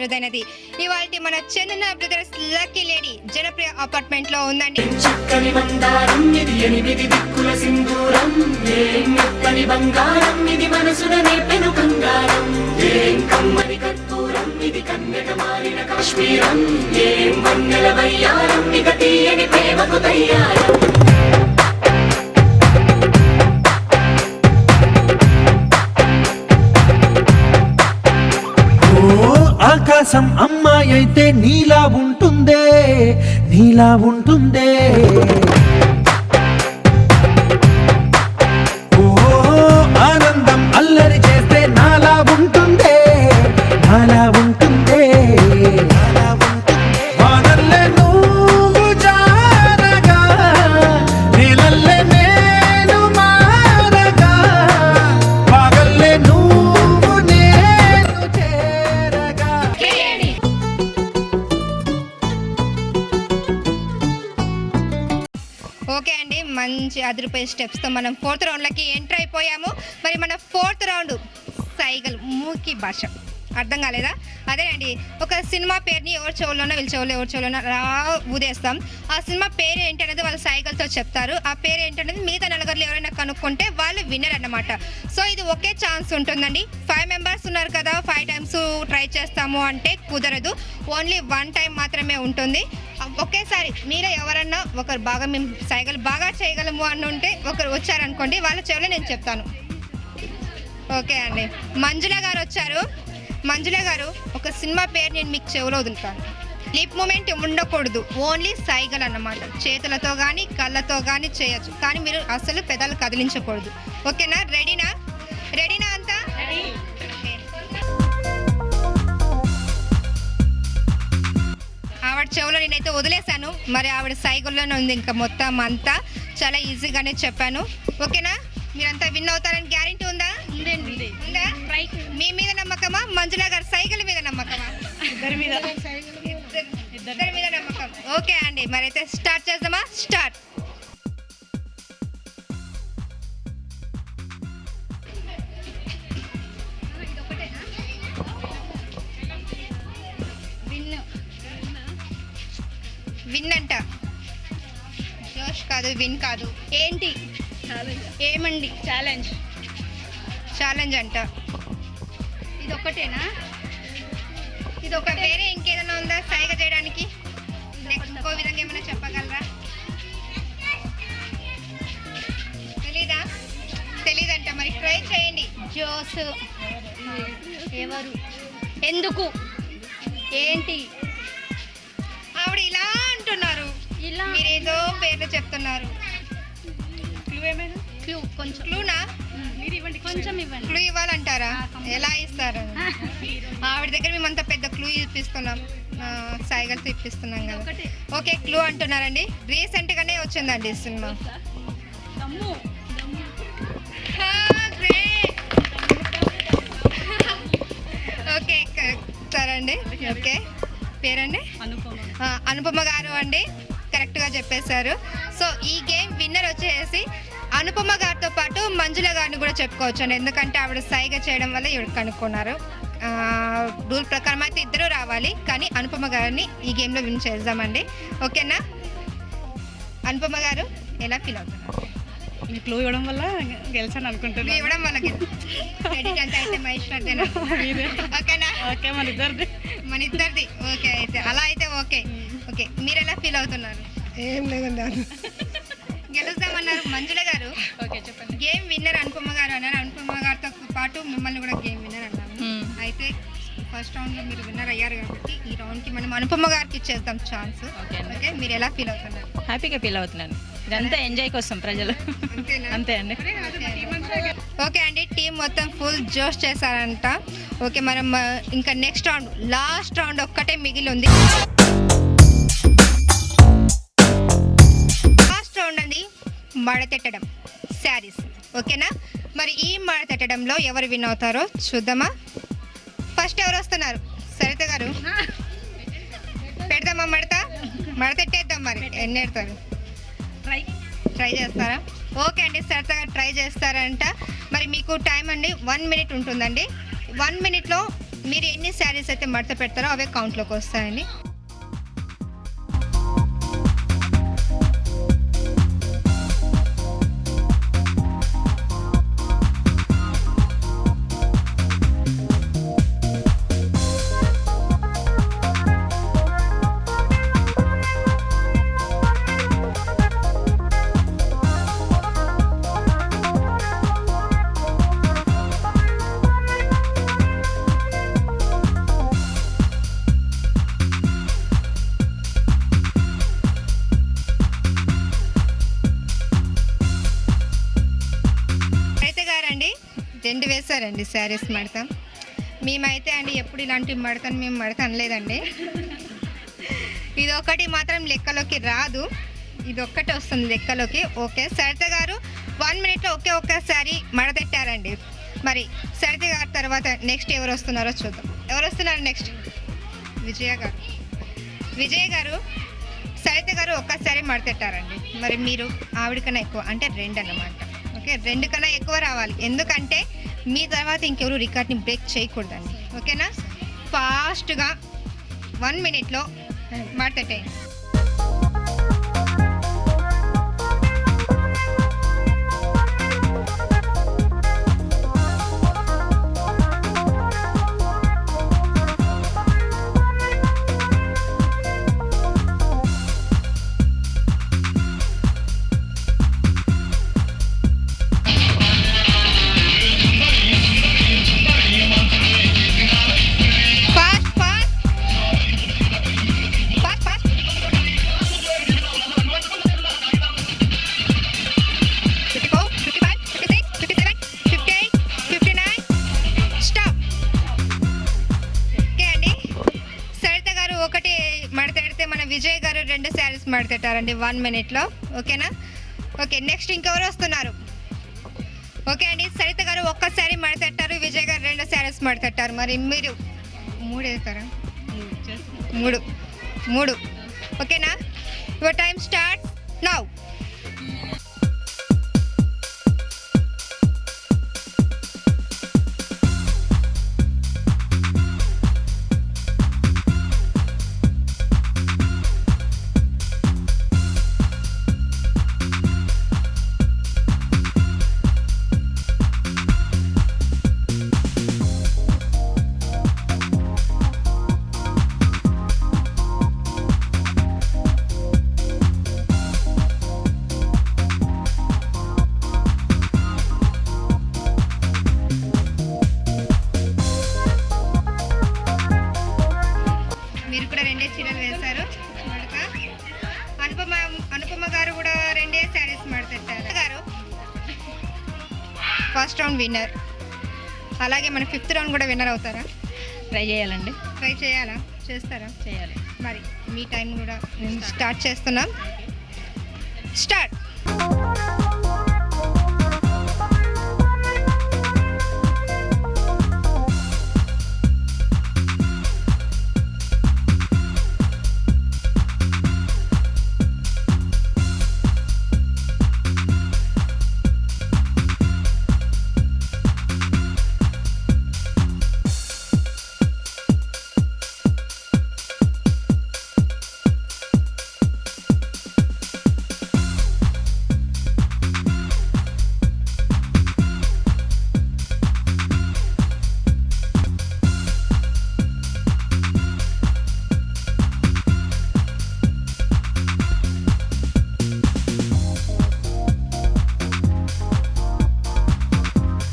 అరుదైనది. ఇవాల్టి మన Chandana brothers lucky lady Janapriya apartment లో ఉందండి. చక్కని మందారం ఇది 8 దిక్కుల సింధూరం, ఏం మెత్తని బంగారం ఇది మనసున నేపెను బంగారం, ఏం కమ్మని కర్పూరం ఇది కన్యక మారిన కాశ్మీరం, ఏం వన్నెల వయ్యారం ఇక తీయని ప్రేమకు తయ్యారం. ఆకాశం అమ్మాయి అయితే నీలా ఉంటుందే, నీలా ఉంటుందే. ఓ ఆనందం అల్లరి చేస్తే నాలా ఉంటుందే, నాలా ఉంటుందే. వానల్లే నువ్వు జారగా, నీలల్లే నేను మారగా, పగల్లే నువ్వు నేను చేరగా. ఓకే అండి, మంచి అదిరిపోయే స్టెప్స్తో మనం 4th రౌండ్లోకి ఎంటర్ అయిపోయాము. మరి మన 4th రౌండ్ సైగల్ మూకి భాష. అర్థం కాలేదా? అదేనండి, ఒక సినిమా పేరుని ఎవరి చెవుల్లోనో వీళ్ళ చెవులు ఎవరి చెవుల్లోనో అలా ఊదేస్తాం. ఆ సినిమా పేరు ఏంటనేది వాళ్ళు సైగల్తో చెప్తారు. ఆ పేరు ఏంటనేది మిగతా నలుగురు ఎవరైనా కనుక్కుంటే వాళ్ళు విన్నర్ అన్నమాట. సో ఇది ఒకే ఛాన్స్ ఉంటుందండి. 5 మెంబర్స్ ఉన్నారు కదా, 5 టైమ్స్ ట్రై చేస్తాము అంటే కుదరదు. ఓన్లీ 1 టైం మాత్రమే ఉంటుంది. ఒకేసారి మీరే ఎవరన్నా ఒకరు బాగా మేము సైగలు బాగా చేయగలము అని ఉంటే ఒకరు వచ్చారనుకోండి, వాళ్ళ చెవులో నేను చెప్తాను. ఓకే అండి, మంజుల గారు వచ్చారు. మంజుల గారు, ఒక సినిమా పేరు నేను మీకు చెవులో వదులుతాను. లిప్ మూమెంట్ ఉండకూడదు, ఓన్లీ సైగల్ అన్నమాట. చేతులతో కానీ కళ్ళతో కానీ చేయొచ్చు, కానీ మీరు అసలు పెదాలు కదిలించకూడదు. ఓకేనా? రెడీనా? రెడీనా అంతా? ఆవిడ చెవులో నేనైతే వదిలేశాను, మరి ఆవిడ సైగల్లోనే ఉంది. ఇంకా మొత్తం అంతా చాలా ఈజీగానే చెప్పాను. ఓకేనా? మీరంతా విన్ అవుతారని గ్యారెంటీ ఉందా? ఉందా? మీ మీద నమ్మకమా, మంజుల గారు సైకిల్ మీద నమ్మకమా? ఇద్దరి మీద నమ్మకం. ఓకే అండి, మరైతే స్టార్ట్ చేద్దామా? స్టార్ట్. విన్ అంట. జోష్ కాదు, విన్ కాదు. ఏంటి? ఏమండి? ఛాలెంజ్. ఛాలెంజ్ అంట. ఇది ఒకటేనా? ఇది ఒక వేరే ఇంకేదైనా ఉందా సైగ చేయడానికి? ఇంకో విధంగా ఏమైనా చెప్పగలరా? తెలీదా? తెలీదంట. మరి ట్రై చేయండి. జోస్. ఎవరు? ఎందుకు? ఏంటి? ఆవిడ ఇలా అంటున్నారు, ఇలా మీరేదో పేర్లు చెప్తున్నారు. క్లూ కొంచెం. క్లూనా? కొంచెం ఇవ్వండి. క్లూ ఇవ్వాలంటారా? ఎలా ఇస్తారు? ఆవిడ దగ్గర మేము అంత పెద్ద క్లూ ఇప్పిస్తున్నాం, సైగల్తో ఇప్పిస్తున్నాం కదా. ఓకే, క్లూ అంటున్నారండి. రీసెంట్గానే వచ్చిందండి ఈ సినిమా. ఓకే సరే అండి. ఓకే, పేరండి? అనుపమ గారు అండి, కరెక్ట్గా చెప్పేశారు. సో ఈ గేమ్ విన్నర్ వచ్చేసి అనుపమ గారితో పాటు మంజుల గారిని కూడా చెప్పుకోవచ్చు అండి, ఎందుకంటే ఆవిడ సైగ చేయడం వల్ల ఇవిడ కనుక్కున్నారు. రూల్ ప్రకారం అయితే ఇద్దరు రావాలి, కానీ అనుపమ గారిని ఈ గేమ్లో విన్ చేద్దామండి. ఓకేనా? అనుపమ గారు ఎలా ఫీల్ అవుతున్నారు? క్లూ ఇవ్వడం వల్ల గెలిచాను అనుకుంటున్నాను. ఇవ్వడం వల్ల అయితే మహేశ్వర్దేనా? ఓకేనా? ఓకే, మన ఇద్దరిది. ఓకే, అయితే అలా అయితే ఓకే. ఓకే, మీరు ఎలా ఫీల్ అవుతున్నారు? ఏం లేదండి, గెలుస్తామన్నారు మంజుల గారు. ఓకే చెప్పండి. గేమ్ విన్నర్ అనుపమ గారు అన్నారు. అనుపమ గారితో పాటు మిమ్మల్ని కూడా గేమ్ విన్నర్ అన్నాము. అయితే ఫస్ట్ రౌండ్లో మీరు విన్నర్ అయ్యారు కాబట్టి ఈ రౌండ్కి మనం అనుపమ గారికి ఇచ్చేద్దాం ఛాన్స్. ఓకే, మీరు ఎలా ఫీల్ అవుతున్నారు? హ్యాపీగా ఫీల్ అవుతున్నాను. ఇదంతా ఎంజాయ్ కోసం ప్రజలు. అంతే అండి. ఓకే అండి, టీం మొత్తం ఫుల్ జోష్ చేశారంట. ఓకే, మనం ఇంకా నెక్స్ట్ రౌండ్, లాస్ట్ రౌండ్ ఒక్కటే మిగిలి ఉంది. లాస్ట్ రౌండ్ అండి, మడతెట్టడం శారీస్. ఓకేనా? మరి ఈ మడతెట్టడంలో ఎవరు విన్ అవుతారో చూద్దామా? ఫస్ట్ ఎవరు వస్తున్నారు? సరిత గారు, పెడదామా మడతెట్టేద్దాం. మరి ఎన్ని పెడతారు? ట్రై చేస్తారా? ఓకే అండి, సరదాగా ట్రై చేస్తారంట. మరి మీకు టైం అండి 1 మినిట్ ఉంటుందండి. 1 మినిట్లో మీరు ఎన్ని శారీస్ అయితే మడత పెడతారో అవే కౌంట్లోకి వస్తాయండి. రెండు వేశారండి శారీస్ మడతాం. మేమైతే అండి ఎప్పుడు ఇలాంటివి మడతాను మేము మడతనలేదండి. ఇది ఒకటి మాత్రం లెక్కలోకి రాదు, ఇది ఒక్కటి వస్తుంది లెక్కలోకి. ఓకే, సరిత గారు 1 minute ఒక్కసారి మడతెట్టారండి. మరి సరిత గారు తర్వాత నెక్స్ట్ ఎవరు వస్తున్నారో చూద్దాం. ఎవరు వస్తున్నారు నెక్స్ట్? విజయ గారు సరిత గారు ఒక్కసారి మడతెట్టారండి. మరి మీరు ఆవిడకన్నా ఎక్కువ అంటే 2 అన్నమాట. ఓకే, 2 కన్నా ఎక్కువ రావాలి, ఎందుకంటే మీ తర్వాత ఇంకెవరు రికార్డ్ని బ్రేక్ చేయకూడదండి. ఓకేనా? ఫాస్ట్గా 1 minute మడతెట్టేయండి. విజయ్ గారు 2 శారీస్ మడతెట్టారండి 1 minute. ఓకేనా? ఓకే, నెక్స్ట్ ఇంకెవరు వస్తున్నారు? ఓకే అండి, సరిత గారు ఒక్కసారి మడతెట్టారు, విజయ్ గారు 2 శారీస్ మడతెట్టారు. మరి మీరు 3 వేస్తారా? 3. ఓకేనా? Your time start now. First round winner. అలాగే మన 5th రౌండ్ కూడా విన్నర్ అవుతారా? ట్రై చేయాలండి. ట్రై చేయాలా? చేస్తారా? చేయాలి. మరి మీ టైం కూడా స్టార్ట్ చేస్తున్నాం. స్టార్ట్.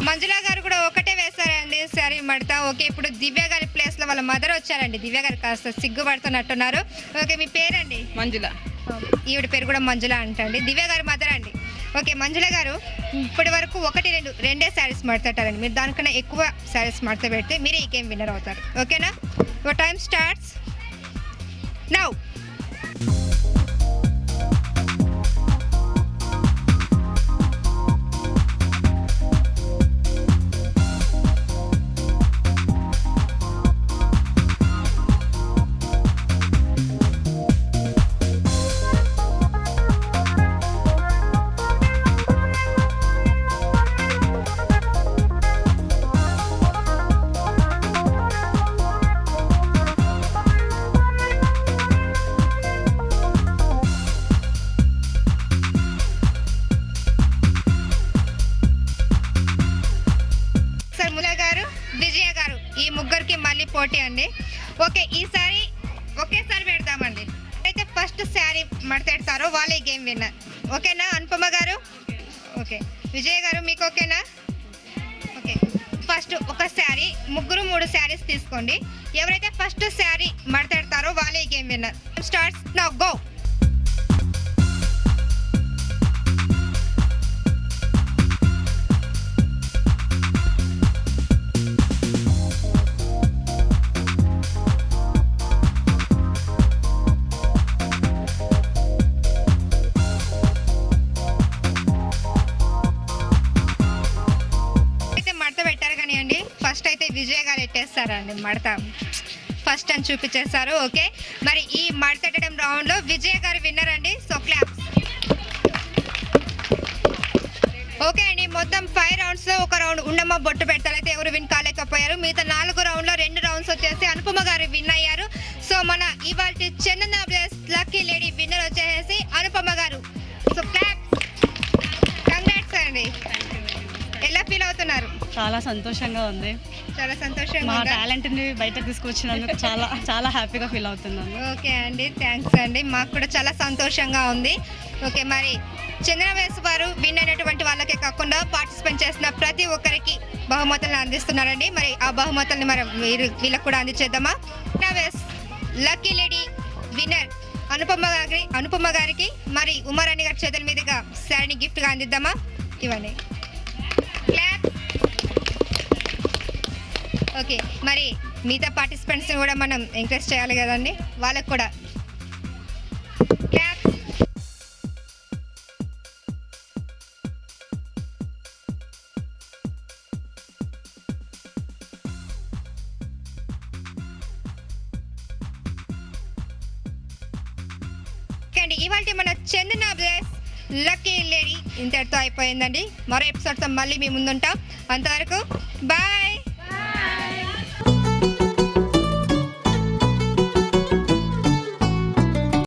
మంజుల గారు కూడా ఒకటే వేశారండి శారీ మడత. ఓకే, ఇప్పుడు దివ్య గారి ప్లేస్లో వాళ్ళ మదర్ వచ్చారండి. దివ్య గారు కాస్త సిగ్గుపడుతున్నట్టున్నారు. ఓకే, మీ పేరండి? మంజుల. ఈవిడ పేరు కూడా మంజుల అంటండి, దివ్య గారి మదర్ అండి. ఓకే, మంజుల గారు ఇప్పటి వరకు 2 శారీస్ మడతట్టారండి. మీరు దానికన్నా ఎక్కువ శారీస్ మడత పెడితే మీరే ఈ గేమ్ విన్నర్ అవుతారు. ఓకేనా? Your time starts now. Okay ఈసారి ఒకేసారి పెడదామండి. అయితే ఫస్ట్ శారీ మడతెడతారో వాళ్ళే గేమ్ విన్నర్. ఓకేనా అనుపమ గారు? ఓకే విజయ్ గారు మీకు ఓకేనా? ఓకే ఫస్ట్ ఒక శారీ, ముగ్గురు 3 శారీస్ తీసుకోండి. ఎవరైతే ఫస్ట్ శారీ మడతెడతారో వాళ్ళే game winner. Starts now, go. First అయితే విజయ్ గారు ఎట్టేస్తారండి మడత, ఫస్ట్ అని చూపించేస్తారు. ఓకే మరి ఈ మడతెట్టడం రౌండ్లో విజయ్ గారు విన్నర్ అండి. So claps. ఓకే అండి మొత్తం 5 రౌండ్స్లో ఒక రౌండ్ ఉండమ్మ బొట్టు పెడతారైతే ఎవరు విన్ కాలేకపోయారు. మిగతా 4 రౌండ్లో 2 రౌండ్స్ వచ్చేసి అనుపమ గారు విన్ అయ్యారు. సో మన ఇవాళ చందన ప్లస్ లక్కీ లేడీ విన్నర్ వచ్చేసి అనుపమ గారు. So claps. కంగ్రాట్స్ అండి. ఎలా ఫీల్ అవుతున్నారు? చాలా సంతోషంగా ఉంది. చాలా సంతోషంగా మా ఉందా? టాలెంట్ని బయటకు తీసుకొచ్చినందుకు చాలా చాలా హ్యాపీగా ఫీల్ అవుతున్నాను. ఓకే అండి థ్యాంక్స్ అండి, మాకు కూడా చాలా సంతోషంగా ఉంది. ఓకే మరి చంద్ర వయసు వారు విన్ అయినటువంటి వాళ్ళకే కాకుండా పార్టిసిపేట్ చేసిన ప్రతి ఒక్కరికి బహుమతులను అందిస్తున్నారండి. మరి ఆ బహుమతుల్ని మనం వీళ్ళకి కూడా అందించేద్దామా? లక్కీ లేడీ విన్నర్ అనుపమ గారికి మరి ఉమారాణి గారి చేతుల మీదుగా శారీని గిఫ్ట్గా అందిద్దామా? ఇవ్వండి. ఓకే మరి మిగతా పార్టిసిపెంట్స్ని కూడా మనం ఎంకరేజ్ చేయాలి కదండి, వాళ్ళకు కూడా క్లాప్. అండి ఇవాళ మన చందన బ్లెస్ లక్కీ లేడీ ఇంతటితో అయిపోయిందండి. మరో ఎపిసోడ్తో మళ్ళీ మీ ముందుంటాం. అంతవరకు బాయ్.